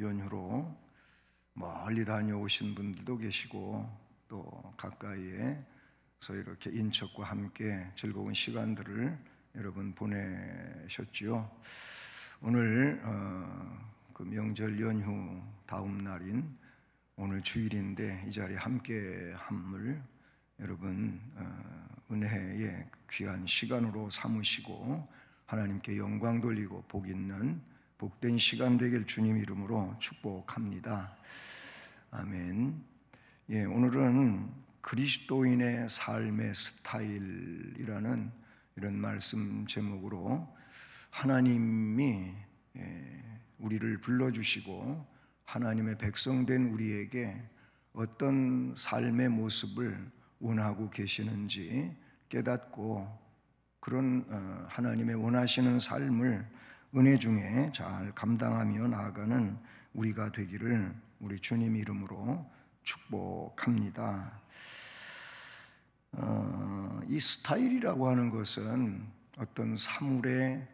연휴로 멀리 다녀오신 분들도 계시고 또 가까이에서 이렇게 인척과 함께 즐거운 시간들을 여러분 보내셨지요. 오늘 그 명절 연휴 다음 날인 오늘 주일인데 이 자리에 함께 함을 여러분 은혜의 귀한 시간으로 삼으시고 하나님께 영광 돌리고 복 있는 복된 시간 되길 주님 이름으로 축복합니다. 아멘. 예, 오늘은 그리스도인의 삶의 스타일이라는 이런 말씀 제목으로 하나님이 우리를 불러주시고 하나님의 백성된 우리에게 어떤 삶의 모습을 원하고 계시는지 깨닫고 그런 하나님의 원하시는 삶을 은혜 중에 잘 감당하며 나아가는 우리가 되기를 우리 주님 이름으로 축복합니다. 이 스타일이라고 하는 것은 어떤 사물의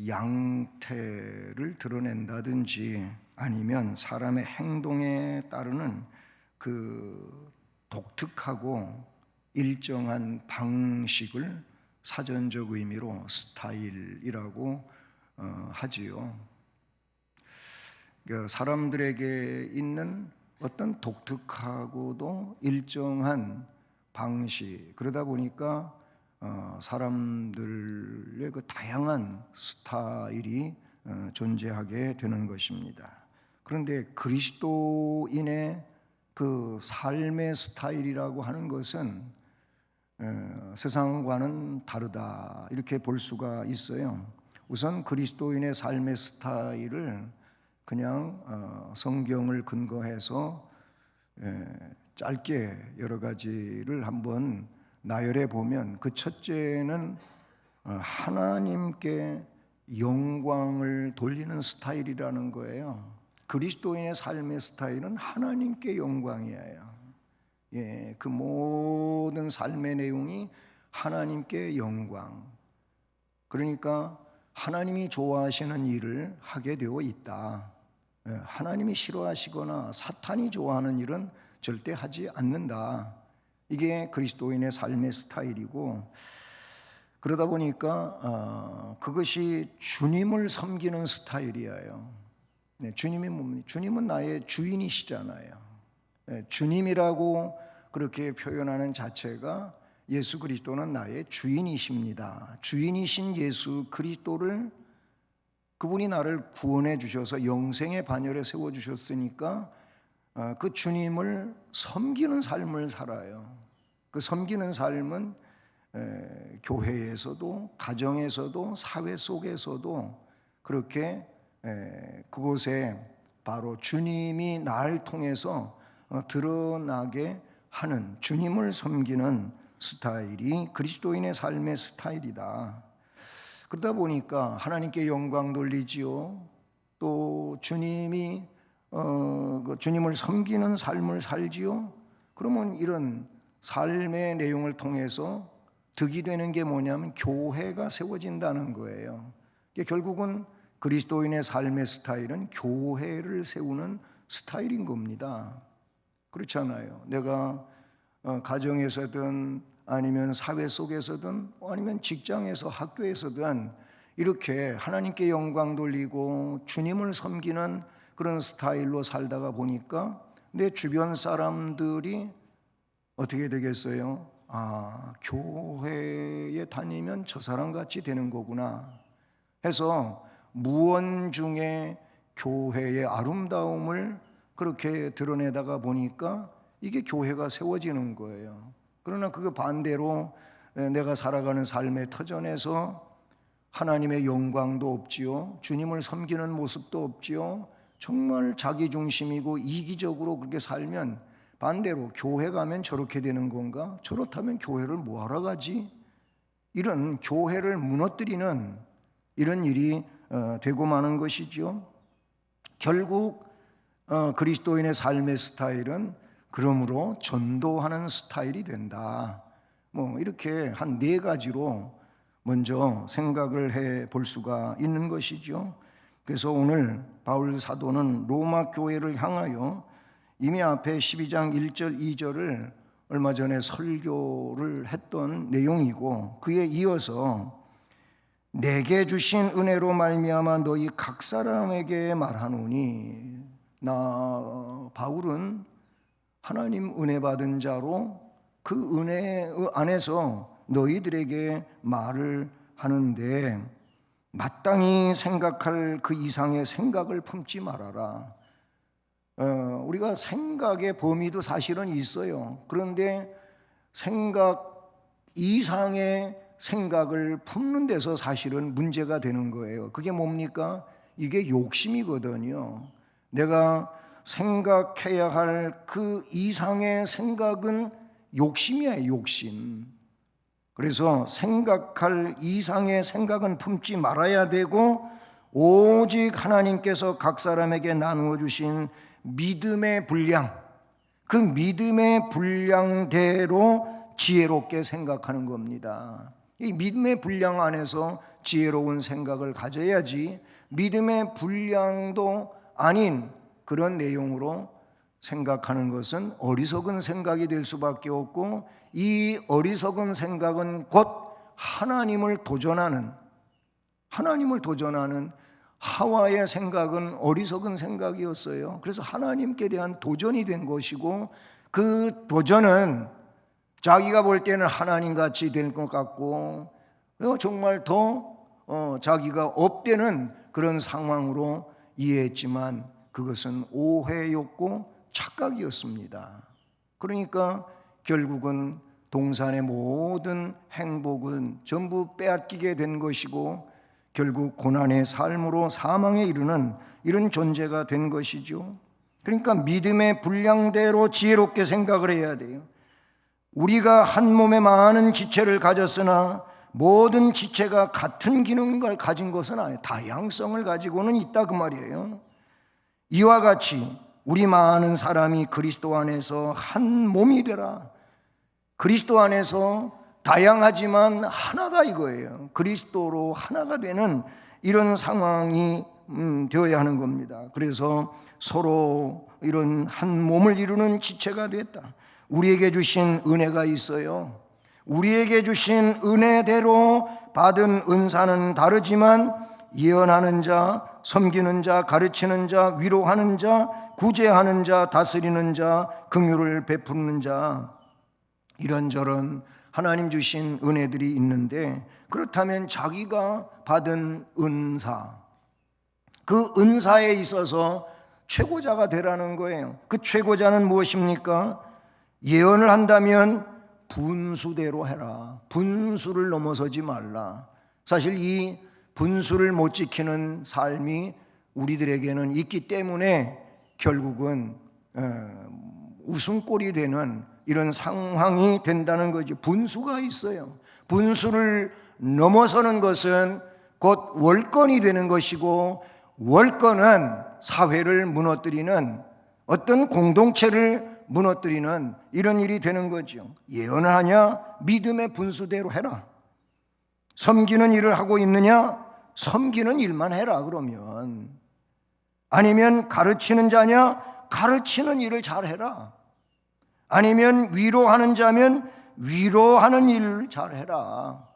양태를 드러낸다든지 아니면 사람의 행동에 따르는 그 독특하고 일정한 방식을 사전적 의미로 스타일이라고 하지요. 그러니까 사람들에게 있는 어떤 독특하고도 일정한 방식, 그러다 보니까 사람들의 그 다양한 스타일이 존재하게 되는 것입니다. 그런데 그리스도인의 그 삶의 스타일이라고 하는 것은 세상과는 다르다 이렇게 볼 수가 있어요. 우선 그리스도인의 삶의 스타일을 그냥 성경을 근거해서 짧게 여러 가지를 한번 나열해 보면 그 첫째는 하나님께 영광을 돌리는 스타일이라는 거예요. 그리스도인의 삶의 스타일은 하나님께 영광이에요. 예, 그 모든 삶의 내용이 하나님께 영광. 그러니까 하나님이 좋아하시는 일을 하게 되어 있다. 하나님이 싫어하시거나 사탄이 좋아하는 일은 절대 하지 않는다. 이게 그리스도인의 삶의 스타일이고, 그러다 보니까 그것이 주님을 섬기는 스타일이에요. 주님이 뭡니까? 주님은 나의 주인이시잖아요. 주님이라고 그렇게 표현하는 자체가 예수 그리스도는 나의 주인이십니다. 주인이신 예수 그리스도를 그분이 나를 구원해 주셔서 영생의 반열에 세워주셨으니까 그 주님을 섬기는 삶을 살아요. 그 섬기는 삶은 교회에서도 가정에서도 사회 속에서도 그렇게 그곳에 바로 주님이 나를 통해서 드러나게 하는 주님을 섬기는 스타일이 그리스도인의 삶의 스타일이다. 그러다 보니까 하나님께 영광 돌리지요. 또 주님이 주님을 섬기는 삶을 살지요. 그러면 이런 삶의 내용을 통해서 득이 되는 게 뭐냐면 교회가 세워진다는 거예요. 결국은 그리스도인의 삶의 스타일은 교회를 세우는 스타일인 겁니다. 그렇잖아요. 내가 가정에서든 아니면 사회 속에서든 아니면 직장에서 학교에서든 이렇게 하나님께 영광 돌리고 주님을 섬기는 그런 스타일로 살다가 보니까 내 주변 사람들이 어떻게 되겠어요? 교회에 다니면 저 사람 같이 되는 거구나 해서 무언중에 교회의 아름다움을 그렇게 드러내다가 보니까 이게 교회가 세워지는 거예요. 그러나 그 반대로 내가 살아가는 삶의 터전에서 하나님의 영광도 없지요. 주님을 섬기는 모습도 없지요. 정말 자기중심이고 이기적으로 그렇게 살면 반대로 교회 가면 저렇게 되는 건가? 저렇다면 교회를 뭐하러 가지? 이런 교회를 무너뜨리는 이런 일이 되고 마는 것이죠. 결국 그리스도인의 삶의 스타일은 그러므로 전도하는 스타일이 된다. 이렇게 한 4가지로 먼저 생각을 해 볼 수가 있는 것이죠. 그래서 오늘 바울 사도는 로마 교회를 향하여 이미 앞에 12장 1절 2절을 얼마 전에 설교를 했던 내용이고, 그에 이어서 내게 주신 은혜로 말미암아 너희 각 사람에게 말하노니, 나 바울은 하나님 은혜 받은 자로 그 은혜 안에서 너희들에게 말을 하는데, 마땅히 생각할 그 이상의 생각을 품지 말아라. 우리가 생각의 범위도 사실은 있어요. 그런데 생각 이상의 생각을 품는 데서 사실은 문제가 되는 거예요. 그게 뭡니까? 이게 욕심이거든요. 내가 생각해야 할 그 이상의 생각은 욕심이에요, 욕심. 그래서 생각할 이상의 생각은 품지 말아야 되고, 오직 하나님께서 각 사람에게 나누어 주신 믿음의 분량, 그 믿음의 분량대로 지혜롭게 생각하는 겁니다. 이 믿음의 분량 안에서 지혜로운 생각을 가져야지, 믿음의 분량도 아닌 그런 내용으로 생각하는 것은 어리석은 생각이 될 수밖에 없고, 이 어리석은 생각은 곧 하나님을 도전하는 하와의 생각은 어리석은 생각이었어요. 그래서 하나님께 대한 도전이 된 것이고, 그 도전은 자기가 볼 때는 하나님같이 될 것 같고 정말 더 자기가 업되는 그런 상황으로 이해했지만, 그것은 오해였고 착각이었습니다. 그러니까 결국은 동산의 모든 행복은 전부 빼앗기게 된 것이고, 결국 고난의 삶으로 사망에 이르는 이런 존재가 된 것이죠. 그러니까 믿음의 분량대로 지혜롭게 생각을 해야 돼요. 우리가 한 몸에 많은 지체를 가졌으나 모든 지체가 같은 기능을 가진 것은 아니에요. 다양성을 가지고는 있다, 그 말이에요. 이와 같이 우리 많은 사람이 그리스도 안에서 한 몸이 되라. 그리스도 안에서 다양하지만 하나다 이거예요. 그리스도로 하나가 되는 이런 상황이 되어야 하는 겁니다. 그래서 서로 이런 한 몸을 이루는 지체가 됐다. 우리에게 주신 은혜가 있어요. 우리에게 주신 은혜대로 받은 은사는 다르지만, 예언하는 자, 섬기는 자, 가르치는 자, 위로하는 자, 구제하는 자, 다스리는 자, 긍휼을 베푸는 자, 이런저런 하나님 주신 은혜들이 있는데, 그렇다면 자기가 받은 은사, 그 은사에 있어서 최고자가 되라는 거예요. 그 최고자는 무엇입니까? 예언을 한다면 분수대로 해라. 분수를 넘어서지 말라. 사실 이 분수를 못 지키는 삶이 우리들에게는 있기 때문에 결국은 웃음꼴이 되는 이런 상황이 된다는 거죠. 분수가 있어요. 분수를 넘어서는 것은 곧 월권이 되는 것이고, 월권은 사회를 무너뜨리는, 어떤 공동체를 무너뜨리는 이런 일이 되는 거죠. 예언을 하냐? 믿음의 분수대로 해라. 섬기는 일을 하고 있느냐? 섬기는 일만 해라. 그러면 아니면 가르치는 자냐? 가르치는 일을 잘해라. 아니면 위로하는 자면 위로하는 일을 잘해라.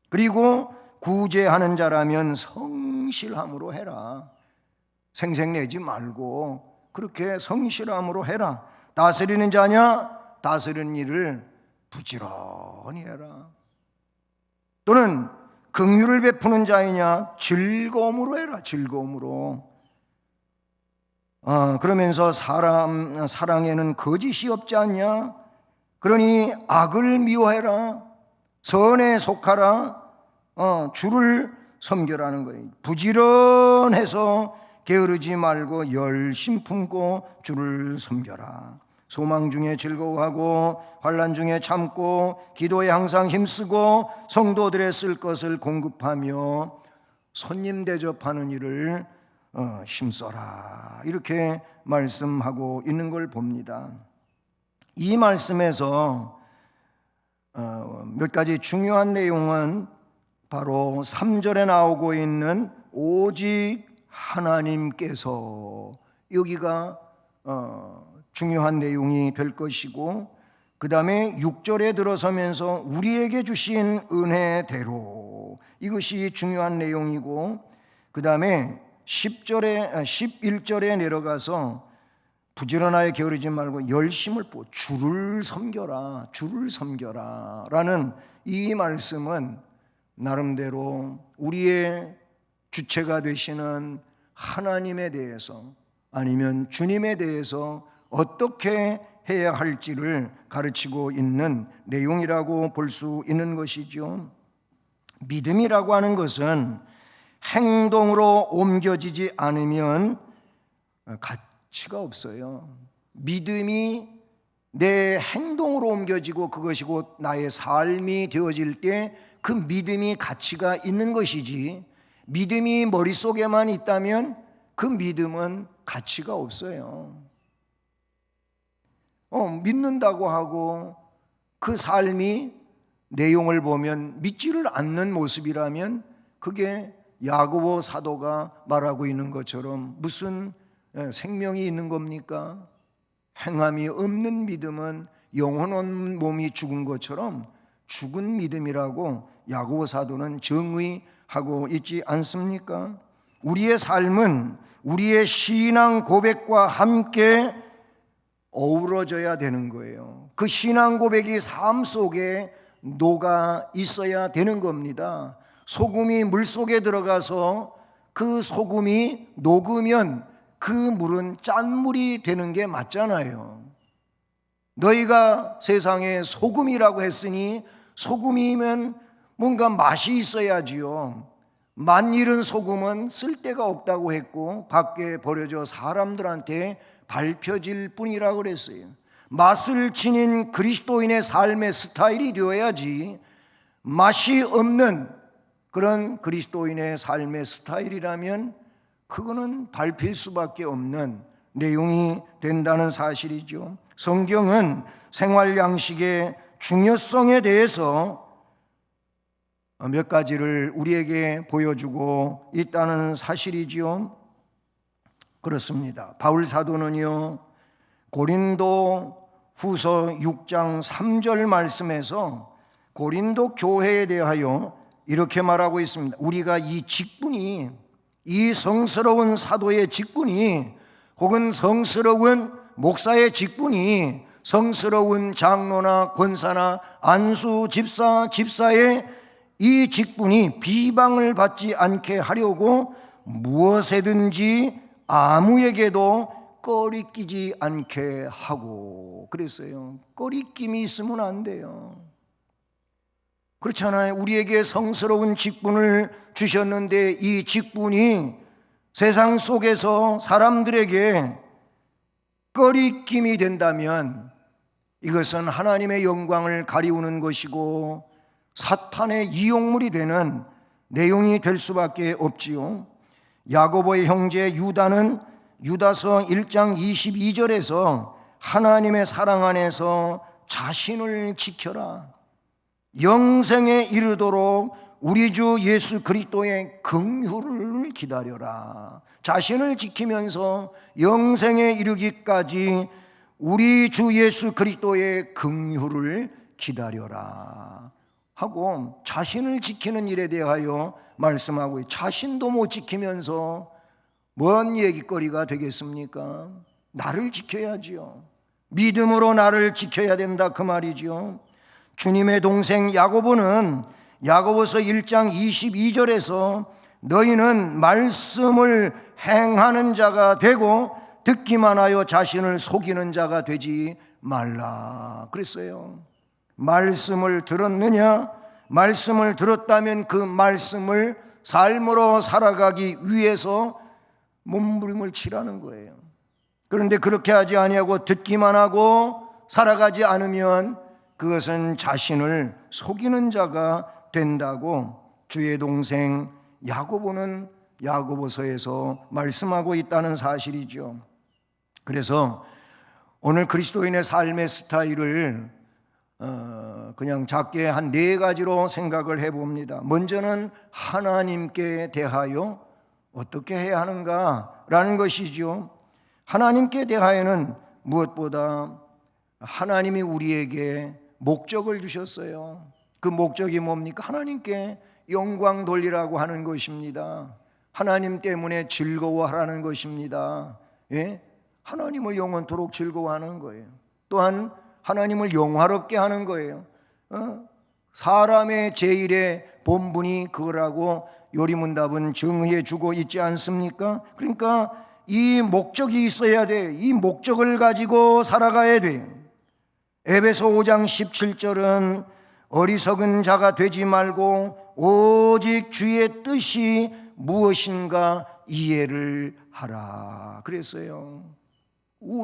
그리고 구제하는 자라면 성실함으로 해라. 생색내지 말고 그렇게 성실함으로 해라. 다스리는 자냐? 다스리는 일을 부지런히 해라. 또는 긍휼을 베푸는 자이냐? 즐거움으로 해라. 즐거움으로. 그러면서 사랑에는 거짓이 없지 않냐? 그러니 악을 미워해라. 선에 속하라. 주를 섬겨라는 거예요. 부지런해서 게으르지 말고 열심 품고 주를 섬겨라. 소망 중에 즐거워하고 환난 중에 참고 기도에 항상 힘쓰고 성도들의 쓸 것을 공급하며 손님 대접하는 일을 힘써라. 이렇게 말씀하고 있는 걸 봅니다. 이 말씀에서 몇 가지 중요한 내용은 바로 3절에 나오고 있는 오직 하나님께서, 여기가 중요한 내용이 될 것이고, 그 다음에 6절에 들어서면서 우리에게 주신 은혜대로, 이것이 중요한 내용이고, 그 다음에 11절에 내려가서 부지런하게 게으르지 말고 열심을 보 주를 섬겨라, 주를 섬겨라 라는 이 말씀은 나름대로 우리의 주체가 되시는 하나님에 대해서, 아니면 주님에 대해서 어떻게 해야 할지를 가르치고 있는 내용이라고 볼 수 있는 것이죠. 믿음이라고 하는 것은 행동으로 옮겨지지 않으면 가치가 없어요. 믿음이 내 행동으로 옮겨지고 그것이 곧 나의 삶이 되어질 때 그 믿음이 가치가 있는 것이지, 믿음이 머릿속에만 있다면 그 믿음은 가치가 없어요. 믿는다고 하고 그 삶이 내용을 보면 믿지를 않는 모습이라면 그게 야고보 사도가 말하고 있는 것처럼 무슨 생명이 있는 겁니까? 행함이 없는 믿음은 영혼 몸이 죽은 것처럼 죽은 믿음이라고 야고보 사도는 정의하고 있지 않습니까? 우리의 삶은 우리의 신앙 고백과 함께 어우러져야 되는 거예요. 그 신앙 고백이 삶 속에 녹아 있어야 되는 겁니다. 소금이 물 속에 들어가서 그 소금이 녹으면 그 물은 짠물이 되는 게 맞잖아요. 너희가 세상에 소금이라고 했으니 소금이면 뭔가 맛이 있어야지요. 만일은 소금은 쓸데가 없다고 했고 밖에 버려져 사람들한테 밟혀질 뿐이라고 그랬어요. 맛을 지닌 그리스도인의 삶의 스타일이 되어야지, 맛이 없는 그런 그리스도인의 삶의 스타일이라면 그거는 밟힐 수밖에 없는 내용이 된다는 사실이죠. 성경은 생활 양식의 중요성에 대해서 몇 가지를 우리에게 보여주고 있다는 사실이지요. 그렇습니다. 바울 사도는요, 고린도 후서 6장 3절 말씀에서 고린도 교회에 대하여 이렇게 말하고 있습니다. 우리가 이 직분이, 이 성스러운 사도의 직분이, 혹은 성스러운 목사의 직분이, 성스러운 장로나 권사나 안수 집사, 집사의 이 직분이 비방을 받지 않게 하려고 무엇에든지 아무에게도 꺼리끼지 않게 하고 그랬어요. 꺼리낌이 있으면 안 돼요. 그렇잖아요. 우리에게 성스러운 직분을 주셨는데 이 직분이 세상 속에서 사람들에게 꺼리낌이 된다면 이것은 하나님의 영광을 가리우는 것이고 사탄의 이용물이 되는 내용이 될 수밖에 없지요. 야고보의 형제 유다는 유다서 1장 22절에서 하나님의 사랑 안에서 자신을 지켜라, 영생에 이르도록 우리 주 예수 그리스도의 긍휼을 기다려라. 자신을 지키면서 영생에 이르기까지 우리 주 예수 그리스도의 긍휼을 기다려라 하고 자신을 지키는 일에 대하여 말씀하고, 자신도 못 지키면서 뭔 얘기거리가 되겠습니까? 나를 지켜야지요. 믿음으로 나를 지켜야 된다 그 말이죠. 주님의 동생 야고보는 야고보서 1장 22절에서 너희는 말씀을 행하는 자가 되고 듣기만 하여 자신을 속이는 자가 되지 말라 그랬어요. 말씀을 들었느냐? 말씀을 들었다면 그 말씀을 삶으로 살아가기 위해서 몸부림을 치라는 거예요. 그런데 그렇게 하지 아니하고 듣기만 하고 살아가지 않으면 그것은 자신을 속이는 자가 된다고 주의 동생 야고보는 야고보서에서 말씀하고 있다는 사실이죠. 그래서 오늘 그리스도인의 삶의 스타일을 그냥 작게 한 4가지로 생각을 해봅니다. 먼저는 하나님께 대하여 어떻게 해야 하는가라는 것이죠. 하나님께 대하여는 무엇보다 하나님이 우리에게 목적을 주셨어요. 그 목적이 뭡니까? 하나님께 영광 돌리라고 하는 것입니다. 하나님 때문에 즐거워하라는 것입니다. 예? 하나님을 영원토록 즐거워하는 거예요. 또한 하나님을 영화롭게 하는 거예요. 사람의 제일의 본분이 그거라고 요리문답은 정의해 주고 있지 않습니까? 그러니까 이 목적이 있어야 돼. 이 목적을 가지고 살아가야 돼. 에베소 5장 17절은 어리석은 자가 되지 말고 오직 주의 뜻이 무엇인가 이해를 하라 그랬어요.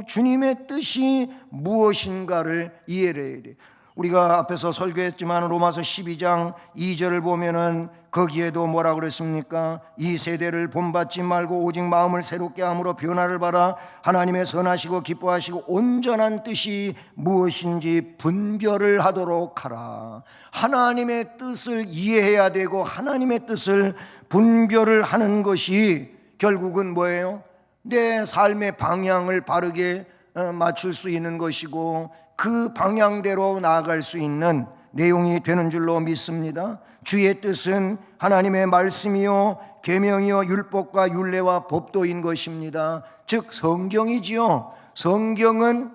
주님의 뜻이 무엇인가를 이해를 해야 돼. 우리가 앞에서 설교했지만 로마서 12장 2절을 보면은 거기에도 뭐라 그랬습니까? 이 세대를 본받지 말고 오직 마음을 새롭게 함으로 변화를 받아 하나님의 선하시고 기뻐하시고 온전한 뜻이 무엇인지 분별을 하도록 하라. 하나님의 뜻을 이해해야 되고 하나님의 뜻을 분별을 하는 것이 결국은 뭐예요? 내 삶의 방향을 바르게 맞출 수 있는 것이고 그 방향대로 나아갈 수 있는 내용이 되는 줄로 믿습니다. 주의 뜻은 하나님의 말씀이요 계명이요 율법과 율례와 법도인 것입니다. 즉 성경이지요. 성경은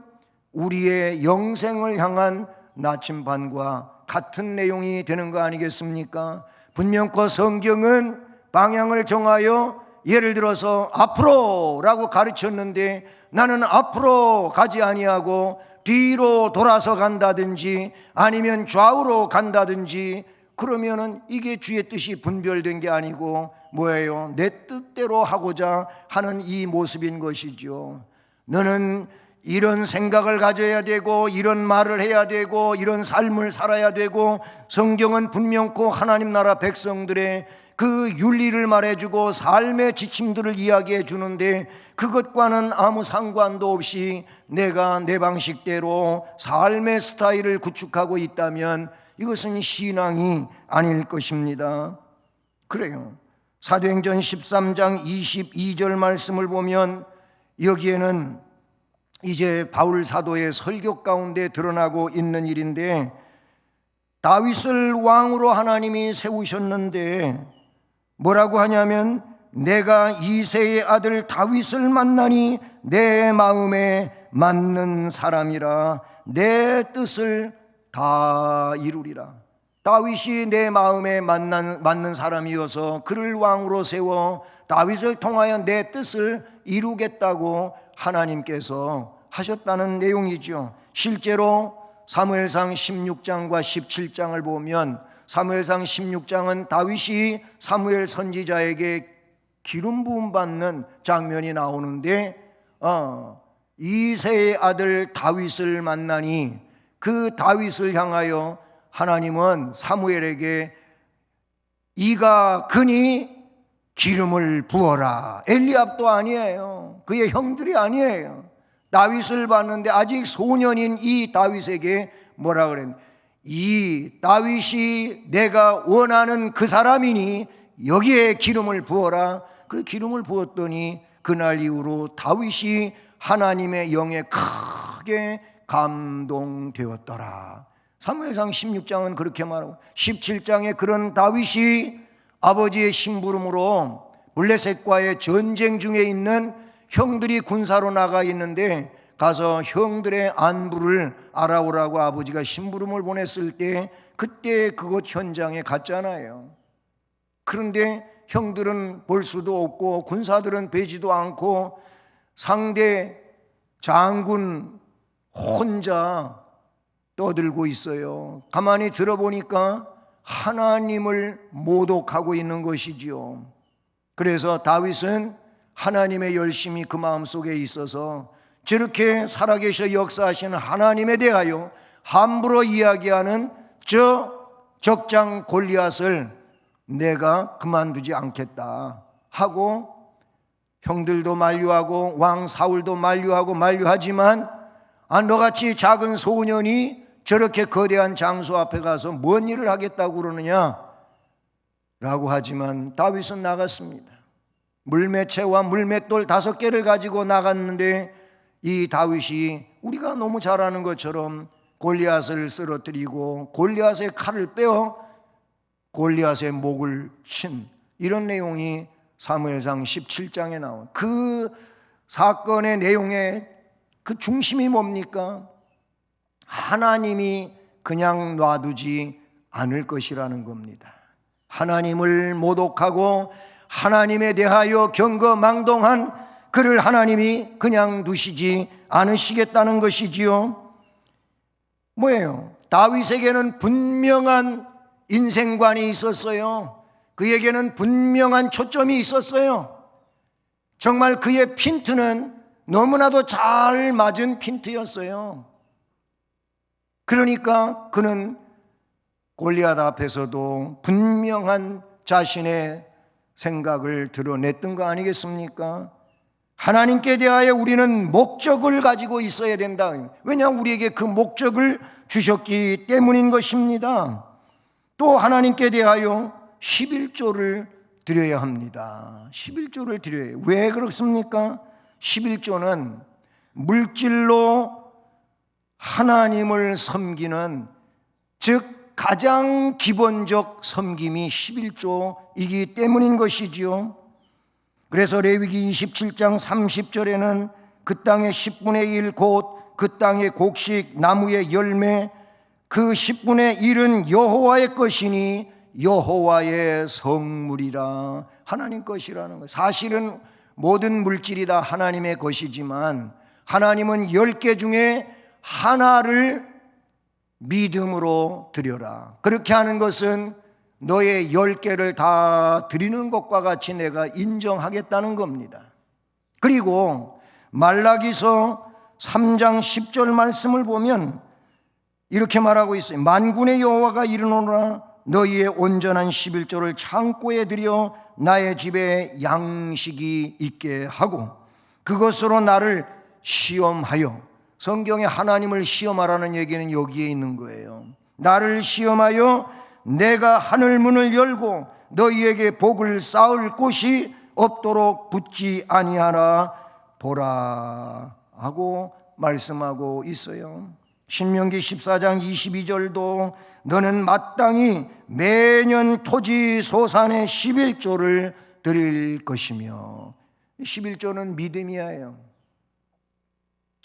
우리의 영생을 향한 나침반과 같은 내용이 되는 거 아니겠습니까? 분명코 성경은 방향을 정하여 예를 들어서 앞으로라고 가르쳤는데 나는 앞으로 가지 아니하고 뒤로 돌아서 간다든지 아니면 좌우로 간다든지 그러면은 이게 주의 뜻이 분별된 게 아니고 뭐예요? 내 뜻대로 하고자 하는 이 모습인 것이죠. 너는 이런 생각을 가져야 되고 이런 말을 해야 되고 이런 삶을 살아야 되고 성경은 분명코 하나님 나라 백성들의 그 윤리를 말해주고 삶의 지침들을 이야기해 주는데 그것과는 아무 상관도 없이 내가 내 방식대로 삶의 스타일을 구축하고 있다면 이것은 신앙이 아닐 것입니다. 그래요. 사도행전 13장 22절 말씀을 보면 여기에는 이제 바울 사도의 설교 가운데 드러나고 있는 일인데 다윗을 왕으로 하나님이 세우셨는데 뭐라고 하냐면 내가 이새의 아들 다윗을 만나니 내 마음에 맞는 사람이라 내 뜻을 다 이루리라. 다윗이 내 마음에 맞는 사람이어서 그를 왕으로 세워 다윗을 통하여 내 뜻을 이루겠다고 하나님께서 하셨다는 내용이죠. 실제로 사무엘상 16장과 17장을 보면 사무엘상 16장은 다윗이 사무엘 선지자에게 기름 부음 받는 장면이 나오는데 이새의 아들 다윗을 만나니 그 다윗을 향하여 하나님은 사무엘에게 이가 그니 기름을 부어라. 엘리압도 아니에요. 그의 형들이 아니에요. 다윗을 봤는데 아직 소년인 이 다윗에게 뭐라 그랬냐, 이 다윗이 내가 원하는 그 사람이니 여기에 기름을 부어라. 그 기름을 부었더니 그날 이후로 다윗이 하나님의 영에 크게 감동되었더라. 사무엘상 16장은 그렇게 말하고 17장에 그런 다윗이 아버지의 심부름으로 블레셋과의 전쟁 중에 있는 형들이 군사로 나가 있는데 가서 형들의 안부를 알아오라고 아버지가 심부름을 보냈을 때 그때 그곳 현장에 갔잖아요. 그런데 형들은 볼 수도 없고 군사들은 뵈지도 않고 상대 장군 혼자 떠들고 있어요. 가만히 들어보니까 하나님을 모독하고 있는 것이지요. 그래서 다윗은 하나님의 열심이 그 마음속에 있어서 저렇게 살아계셔 역사하시는 하나님에 대하여 함부로 이야기하는 저 적장 골리앗을 내가 그만두지 않겠다 하고 형들도 만류하고 왕 사울도 만류하지만 너같이 작은 소년이 저렇게 거대한 장소 앞에 가서 뭔 일을 하겠다고 그러느냐 라고 하지만 다윗은 나갔습니다. 물매채와 물맷돌 5개를 가지고 나갔는데 이 다윗이 우리가 너무 잘 아는 것처럼 골리앗을 쓰러뜨리고 골리앗의 칼을 빼어 골리앗의 목을 친, 이런 내용이 사무엘상 17장에 나온 그 사건의 내용의 그 중심이 뭡니까? 하나님이 그냥 놔두지 않을 것이라는 겁니다. 하나님을 모독하고 하나님에 대하여 경거망동한 그를 하나님이 그냥 두시지 않으시겠다는 것이지요. 뭐예요? 다윗에게는 분명한 인생관이 있었어요. 그에게는 분명한 초점이 있었어요. 정말 그의 핀트는 너무나도 잘 맞은 핀트였어요. 그러니까 그는 골리앗 앞에서도 분명한 자신의 생각을 드러냈던 거 아니겠습니까? 하나님께 대하여 우리는 목적을 가지고 있어야 된다. 왜냐하면 우리에게 그 목적을 주셨기 때문인 것입니다. 또 하나님께 대하여 11조를 드려야 합니다. 11조를 드려야 해요. 왜 그렇습니까? 11조는 물질로 하나님을 섬기는, 즉 가장 기본적 섬김이 11조이기 때문인 것이지요. 그래서 레위기 27장 30절에는 그 땅의 10분의 1 곧 그 땅의 곡식 나무의 열매 그 10분의 1은 여호와의 것이니 여호와의 성물이라, 하나님 것이라는 거예요. 사실은 모든 물질이 다 하나님의 것이지만 하나님은 10개 중에 하나를 믿음으로 드려라. 그렇게 하는 것은 너의 10개를 다 드리는 것과 같이 내가 인정하겠다는 겁니다. 그리고 말라기서 3장 10절 말씀을 보면 이렇게 말하고 있어요. 만군의 여호와가 이르노라 너희의 온전한 11조를 창고에 들여 나의 집에 양식이 있게 하고 그것으로 나를 시험하여, 성경에 하나님을 시험하라는 얘기는 여기에 있는 거예요. 나를 시험하여 내가 하늘 문을 열고 너희에게 복을 쌓을 곳이 없도록 붙지 아니하라 보라 하고 말씀하고 있어요. 신명기 14장 22절도 너는 마땅히 매년 토지 소산의 11조를 드릴 것이며, 11조는 믿음이에요.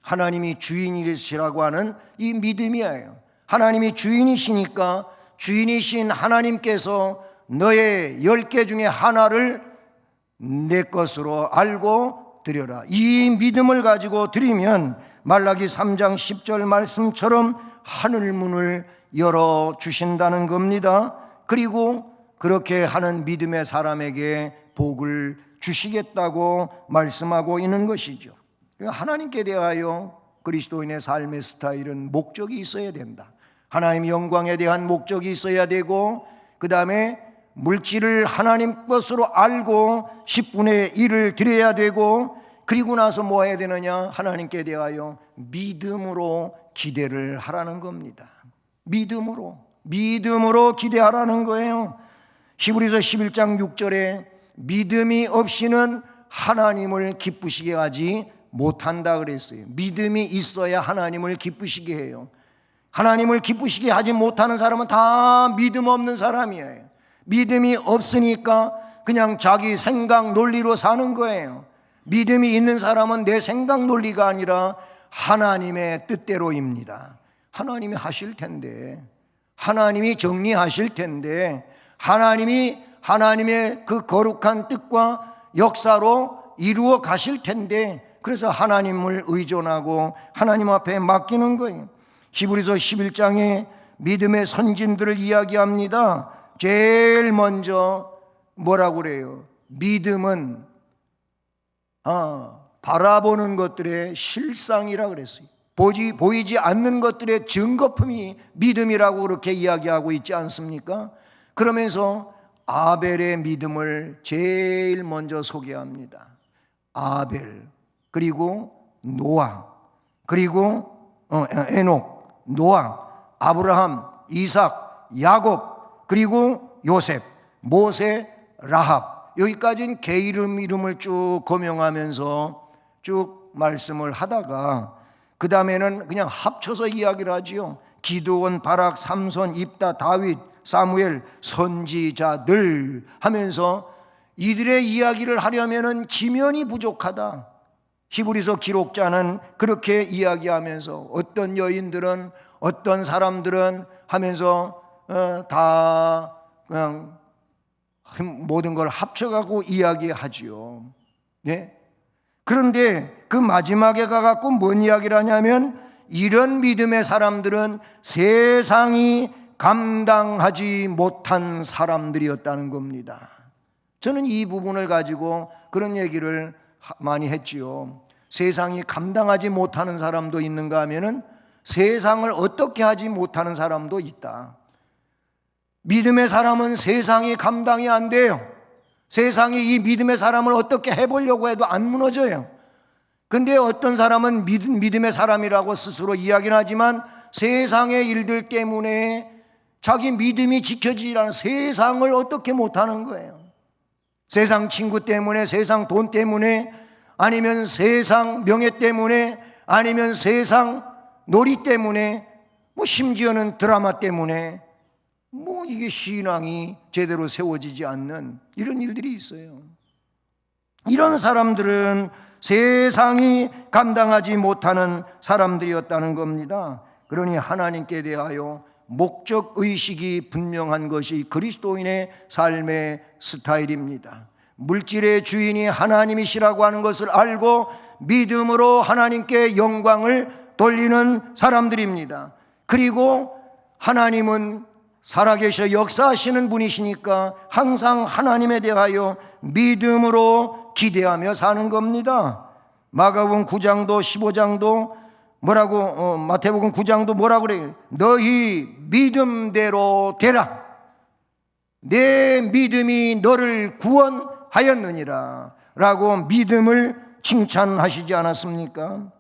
하나님이 주인이시라고 하는 이 믿음이에요. 하나님이 주인이시니까 주인이신 하나님께서 너의 10개 중에 하나를 내 것으로 알고 드려라. 이 믿음을 가지고 드리면 말라기 3장 10절 말씀처럼 하늘문을 열어주신다는 겁니다. 그리고 그렇게 하는 믿음의 사람에게 복을 주시겠다고 말씀하고 있는 것이죠. 하나님께 대하여 그리스도인의 삶의 스타일은 목적이 있어야 된다. 하나님의 영광에 대한 목적이 있어야 되고, 그 다음에 물질을 하나님 것으로 알고 10분의 1을 드려야 되고, 그리고 나서 뭐 해야 되느냐? 하나님께 대하여 믿음으로 기대를 하라는 겁니다. 믿음으로 기대하라는 거예요. 히브리서 11장 6절에 믿음이 없이는 하나님을 기쁘시게 하지 못한다 그랬어요. 믿음이 있어야 하나님을 기쁘시게 해요. 하나님을 기쁘시게 하지 못하는 사람은 다 믿음 없는 사람이에요. 믿음이 없으니까 그냥 자기 생각 논리로 사는 거예요. 믿음이 있는 사람은 내 생각 논리가 아니라 하나님의 뜻대로입니다. 하나님이 하실 텐데, 하나님이 정리하실 텐데, 하나님이 하나님의 그 거룩한 뜻과 역사로 이루어 가실 텐데, 그래서 하나님을 의존하고 하나님 앞에 맡기는 거예요. 히브리서 11장에 믿음의 선진들을 이야기합니다. 제일 먼저 뭐라고 그래요? 믿음은 바라보는 것들의 실상이라 그랬어요. 보이지 않는 것들의 증거품이 믿음이라고 그렇게 이야기하고 있지 않습니까? 그러면서 아벨의 믿음을 제일 먼저 소개합니다. 아벨, 그리고 노아, 그리고 에녹, 노아, 아브라함, 이삭, 야곱, 그리고 요셉, 모세, 라합, 여기까지는 개 이름을 쭉 거명하면서 쭉 말씀을 하다가 그 다음에는 그냥 합쳐서 이야기를 하지요. 기드온, 바락, 삼손, 입다, 다윗, 사무엘, 선지자들 하면서 이들의 이야기를 하려면은 지면이 부족하다. 히브리서 기록자는 그렇게 이야기하면서 어떤 여인들은 어떤 사람들은 하면서 다 그냥 모든 걸 합쳐가고 이야기하지요. 네? 그런데 그 마지막에 가갖고 뭔 이야기를 하냐면 이런 믿음의 사람들은 세상이 감당하지 못한 사람들이었다는 겁니다. 저는 이 부분을 가지고 그런 얘기를 많이 했지요. 세상이 감당하지 못하는 사람도 있는가 하면은 세상을 어떻게 하지 못하는 사람도 있다. 믿음의 사람은 세상이 감당이 안 돼요. 세상이 이 믿음의 사람을 어떻게 해보려고 해도 안 무너져요. 근데 어떤 사람은 믿음의 사람이라고 스스로 이야기는 하지만 세상의 일들 때문에 자기 믿음이 지켜지지 않은 세상을 어떻게 못하는 거예요. 세상 친구 때문에, 세상 돈 때문에, 아니면 세상 명예 때문에, 아니면 세상 놀이 때문에, 심지어는 드라마 때문에 이게 신앙이 제대로 세워지지 않는 이런 일들이 있어요. 이런 사람들은 세상이 감당하지 못하는 사람들이었다는 겁니다. 그러니 하나님께 대하여 목적의식이 분명한 것이 그리스도인의 삶의 스타일입니다. 물질의 주인이 하나님이시라고 하는 것을 알고 믿음으로 하나님께 영광을 돌리는 사람들입니다. 그리고 하나님은 살아계셔 역사하시는 분이시니까 항상 하나님에 대하여 믿음으로 기대하며 사는 겁니다. 마가복음 9장도 15장도 뭐라고 마태복음 9장도 뭐라고 그래요? 너희 믿음대로 되라. 내 믿음이 너를 구원하였느니라 라고 믿음을 칭찬하시지 않았습니까?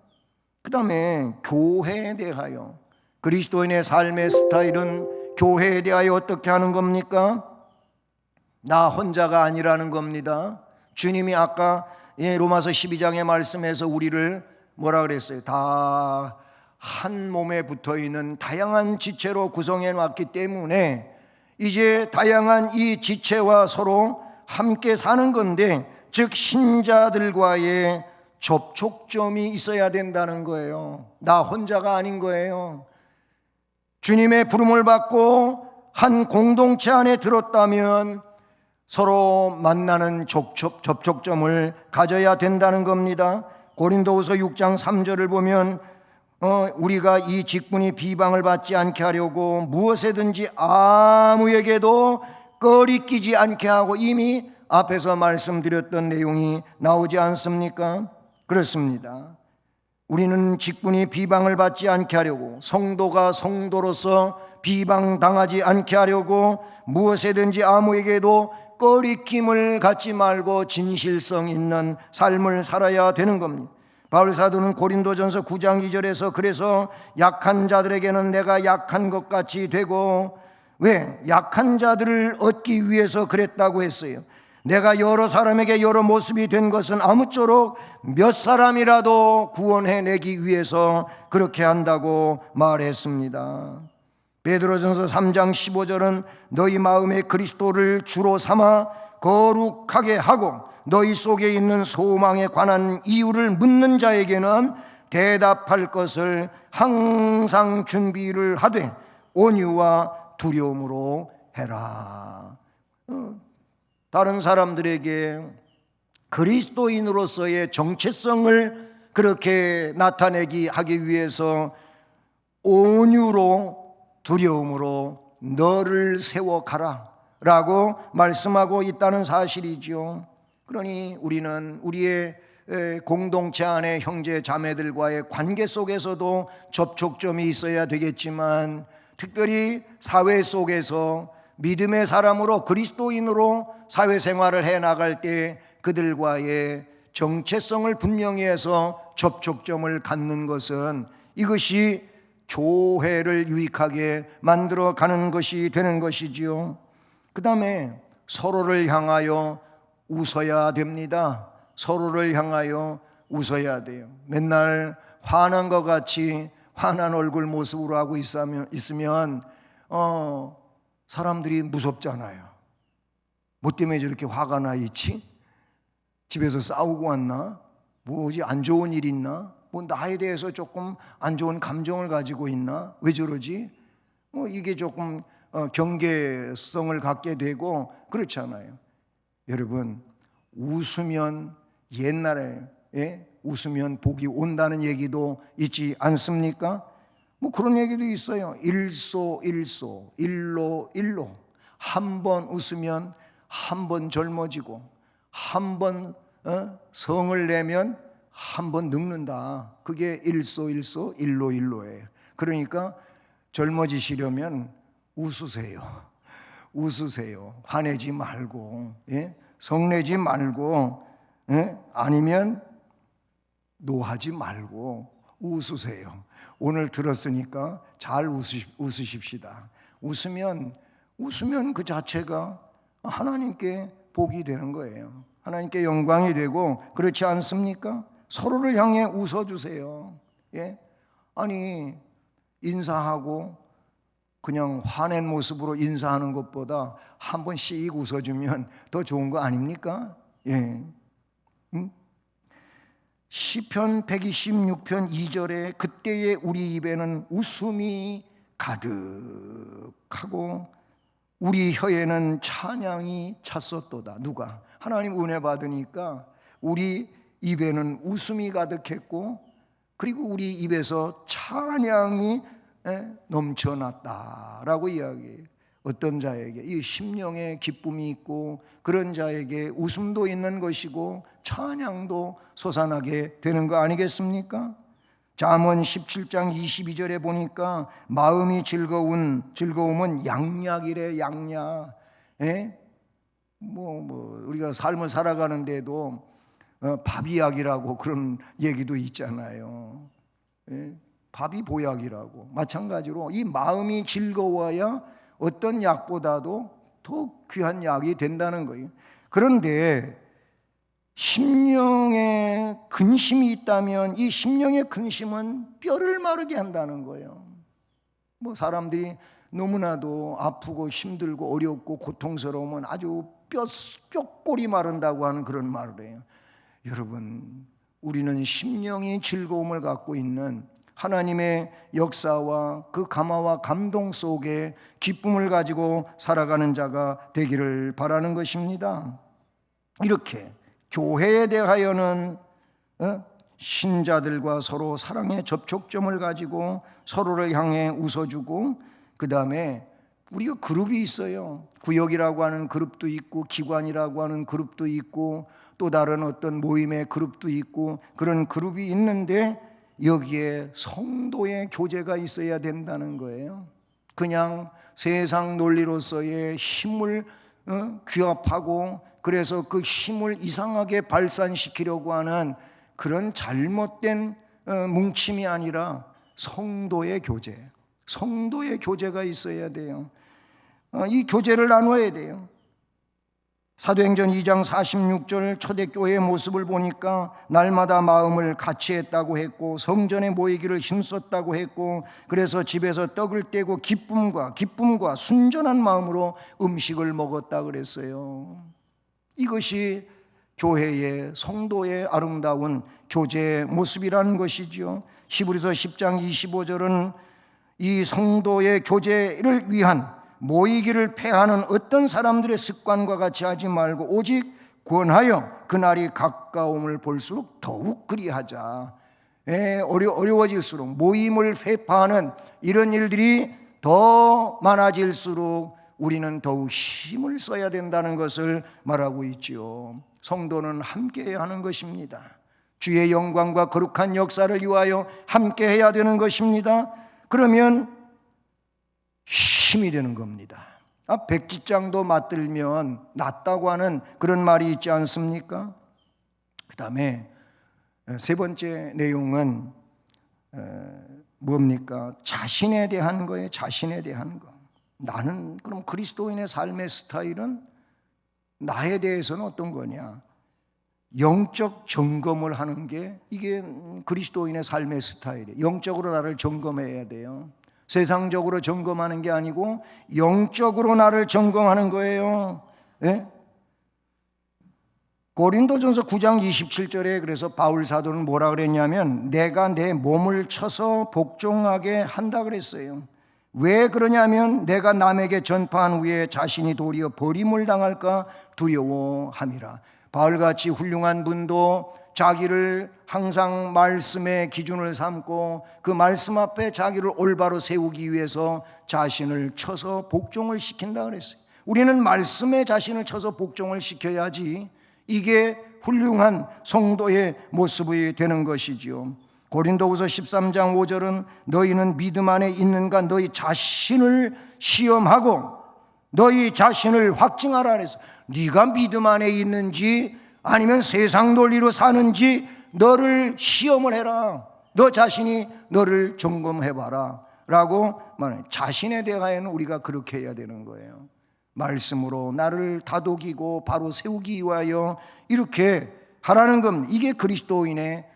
그 다음에 교회에 대하여 그리스도인의 삶의 스타일은 교회에 대하여 어떻게 하는 겁니까? 나 혼자가 아니라는 겁니다. 주님이 아까 로마서 12장의 말씀에서 우리를 뭐라 그랬어요? 다 한 몸에 붙어있는 다양한 지체로 구성해 놨기 때문에 이제 다양한 이 지체와 서로 함께 사는 건데, 즉 신자들과의 접촉점이 있어야 된다는 거예요. 나 혼자가 아닌 거예요. 주님의 부름을 받고 한 공동체 안에 들었다면 서로 만나는 접촉점을 가져야 된다는 겁니다. 고린도후서 6장 3절을 보면 우리가 이 직분이 비방을 받지 않게 하려고 무엇에든지 아무에게도 꺼리끼지 않게 하고, 이미 앞에서 말씀드렸던 내용이 나오지 않습니까? 그렇습니다. 우리는 직분이 비방을 받지 않게 하려고, 성도가 성도로서 비방당하지 않게 하려고 무엇에든지 아무에게도 꺼리낌을 갖지 말고 진실성 있는 삶을 살아야 되는 겁니다. 바울 사도는 고린도전서 9장 2절에서 그래서 약한 자들에게는 내가 약한 것 같이 되고, 왜? 약한 자들을 얻기 위해서 그랬다고 했어요. 내가 여러 사람에게 여러 모습이 된 것은 아무쪼록 몇 사람이라도 구원해내기 위해서 그렇게 한다고 말했습니다. 베드로전서 3장 15절은 너희 마음에 그리스도를 주로 삼아 거룩하게 하고 너희 속에 있는 소망에 관한 이유를 묻는 자에게는 대답할 것을 항상 준비를 하되 온유와 두려움으로 해라. 다른 사람들에게 그리스도인으로서의 정체성을 그렇게 나타내기 하기 위해서 온유로 두려움으로 너를 세워가라 라고 말씀하고 있다는 사실이죠. 그러니 우리는 우리의 공동체 안에 형제 자매들과의 관계 속에서도 접촉점이 있어야 되겠지만, 특별히 사회 속에서 믿음의 사람으로 그리스도인으로 사회생활을 해나갈 때 그들과의 정체성을 분명히 해서 접촉점을 갖는 것은, 이것이 교회를 유익하게 만들어가는 것이 되는 것이지요. 그 다음에 서로를 향하여 웃어야 됩니다. 서로를 향하여 웃어야 돼요. 맨날 화난 것 같이 화난 얼굴 모습으로 하고 있으면 사람들이 무섭잖아요. 뭐 때문에 저렇게 화가 나 있지? 집에서 싸우고 왔나? 뭐지? 안 좋은 일 있나? 뭐 나에 대해서 조금 안 좋은 감정을 가지고 있나? 왜 저러지? 이게 조금 경계성을 갖게 되고 그렇잖아요. 여러분, 웃으면 옛날에 웃으면 복이 온다는 얘기도 있지 않습니까? 뭐 그런 얘기도 있어요. 일소 일로 한 번 웃으면 한 번 젊어지고 한 번 성을 내면 한 번 늙는다. 그게 일소 일로예요. 그러니까 젊어지시려면 웃으세요. 화내지 말고, 성내지 말고, 아니면 노하지 말고 웃으세요. 오늘 들었으니까 잘 웃으십시다. 웃으면 그 자체가 하나님께 복이 되는 거예요. 하나님께 영광이 되고, 그렇지 않습니까? 서로를 향해 웃어주세요. 아니, 인사하고 그냥 화낸 모습으로 인사하는 것보다 한 번씩 웃어주면 더 좋은 거 아닙니까? 시편 126편 2절에 그때의 우리 입에는 웃음이 가득하고 우리 혀에는 찬양이 찼었도다. 누가? 하나님 은혜 받으니까 우리 입에는 웃음이 가득했고 그리고 우리 입에서 찬양이 넘쳐났다라고 이야기해요. 어떤 자에게 이 심령에 기쁨이 있고 그런 자에게 웃음도 있는 것이고 찬양도 솟아나게 되는 거 아니겠습니까? 잠언 17장 22절에 보니까 마음이 즐거움은 양약이래. 양약. 우리가 삶을 살아가는데도 밥이약이라고 그런 얘기도 있잖아요. 밥이 보약이라고. 마찬가지로 이 마음이 즐거워야 어떤 약보다도 더 귀한 약이 된다는 거예요. 그런데 심령에 근심이 있다면 이 심령의 근심은 뼈를 마르게 한다는 거예요. 뭐 사람들이 너무나도 아프고 힘들고 어렵고 고통스러우면 아주 뼈골이 마른다고 하는 그런 말을 해요. 여러분, 우리는 심령이 즐거움을 갖고 있는 하나님의 역사와 그 감화와 감동 속에 기쁨을 가지고 살아가는 자가 되기를 바라는 것입니다. 이렇게 교회에 대하여는 신자들과 서로 사랑의 접촉점을 가지고 서로를 향해 웃어주고, 그 다음에 우리가 그룹이 있어요. 구역이라고 하는 그룹도 있고 기관이라고 하는 그룹도 있고 또 다른 어떤 모임의 그룹도 있고 그런 그룹이 있는데 여기에 성도의 교제가 있어야 된다는 거예요. 그냥 세상 논리로서의 힘을 규합하고 그래서 그 힘을 이상하게 발산시키려고 하는 그런 잘못된 뭉침이 아니라 성도의 교제가 있어야 돼요. 이 교제를 나눠야 돼요. 사도행전 2장 46절 초대교회의 모습을 보니까 날마다 마음을 같이 했다고 했고 성전에 모이기를 힘썼다고 했고 그래서 집에서 떡을 떼고 기쁨과 순전한 마음으로 음식을 먹었다 그랬어요. 이것이 교회의 성도의 아름다운 교제의 모습이라는 것이죠. 히브리서 10장 25절은 이 성도의 교제를 위한 모이기를 패하는 어떤 사람들의 습관과 같이 하지 말고 오직 권하여 그날이 가까움을 볼수록 더욱 그리하자. 어려워질수록 모임을 회파하는 이런 일들이 더 많아질수록 우리는 더욱 힘을 써야 된다는 것을 말하고 있지요. 성도는 함께해야 하는 것입니다. 주의 영광과 거룩한 역사를 위하여 함께해야 되는 것입니다. 그러면 힘이 되는 겁니다. 백지장도 맞들면 낫다고 하는 그런 말이 있지 않습니까? 그 다음에 세 번째 내용은 뭡니까? 자신에 대한 거예요. 자신에 대한 거. 나는 그럼 그리스도인의 삶의 스타일은 나에 대해서는 어떤 거냐? 영적 점검을 하는 게 이게 그리스도인의 삶의 스타일이에요. 영적으로 나를 점검해야 돼요. 세상적으로 점검하는 게 아니고 영적으로 나를 점검하는 거예요. 예? 고린도전서 9장 27절에 그래서 바울 사도는 뭐라 그랬냐면 내가 내 몸을 쳐서 복종하게 한다 그랬어요. 왜 그러냐면 내가 남에게 전파한 후에 자신이 도리어 버림을 당할까 두려워함이라. 바울같이 훌륭한 분도 자기를 항상 말씀의 기준을 삼고 그 말씀 앞에 자기를 올바로 세우기 위해서 자신을 쳐서 복종을 시킨다 그랬어요. 우리는 말씀에 자신을 쳐서 복종을 시켜야지 이게 훌륭한 성도의 모습이 되는 것이지요. 고린도후서 13장 5절은 너희는 믿음 안에 있는가 너희 자신을 시험하고 너희 자신을 확증하라 그랬어. 네가 믿음 안에 있는지 아니면 세상 논리로 사는지 너를 시험을 해라. 너 자신이 너를 점검해봐라 라고 말해요. 자신에 대하여는 우리가 그렇게 해야 되는 거예요. 말씀으로 나를 다독이고 바로 세우기 위하여 이렇게 하라는 겁니다. 이게 그리스도인의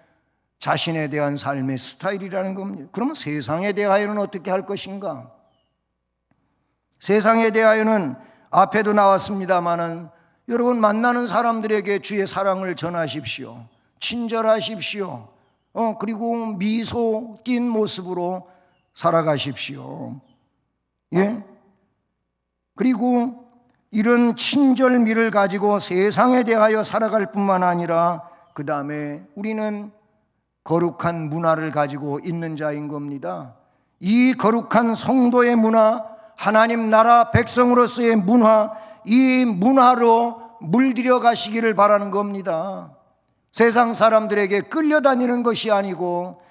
자신에 대한 삶의 스타일이라는 겁니다. 그러면 세상에 대하여는 어떻게 할 것인가? 세상에 대하여는 앞에도 나왔습니다마는 여러분 만나는 사람들에게 주의 사랑을 전하십시오. 친절하십시오. 그리고 미소 띈 모습으로 살아가십시오. 예? 그리고 이런 친절미를 가지고 세상에 대하여 살아갈 뿐만 아니라 그 다음에 우리는 거룩한 문화를 가지고 있는 자인 겁니다. 이 거룩한 성도의 문화, 하나님 나라 백성으로서의 문화, 이 문화로 물들여 가시기를 바라는 겁니다. 세상 사람들에게 끌려다니는 것이 아니고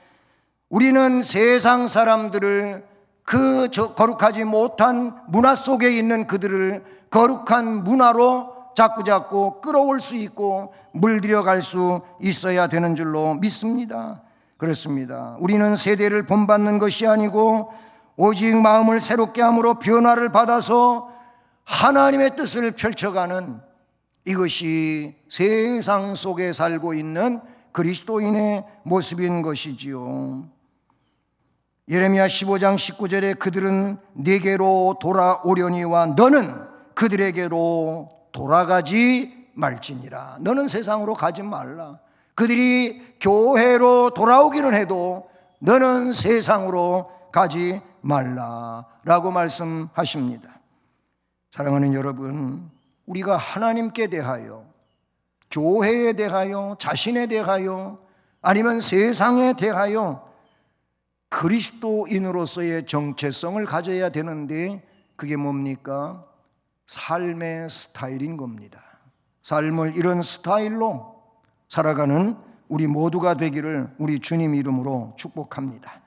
우리는 세상 사람들을 그 거룩하지 못한 문화 속에 있는 그들을 거룩한 문화로 자꾸자꾸 끌어올 수 있고 물들여 갈 수 있어야 되는 줄로 믿습니다. 그렇습니다. 우리는 세대를 본받는 것이 아니고 오직 마음을 새롭게 함으로 변화를 받아서 하나님의 뜻을 펼쳐가는 이것이 세상 속에 살고 있는 그리스도인의 모습인 것이지요. 예레미야 15장 19절에 그들은 네게로 돌아오려니와 너는 그들에게로 돌아가지 말지니라. 너는 세상으로 가지 말라. 그들이 교회로 돌아오기는 해도 너는 세상으로 가지 말라라고 말씀하십니다. 사랑하는 여러분, 우리가 하나님께 대하여, 교회에 대하여, 자신에 대하여, 아니면 세상에 대하여 그리스도인으로서의 정체성을 가져야 되는데 그게 뭡니까? 삶의 스타일인 겁니다. 삶을 이런 스타일로 살아가는 우리 모두가 되기를 우리 주님 이름으로 축복합니다.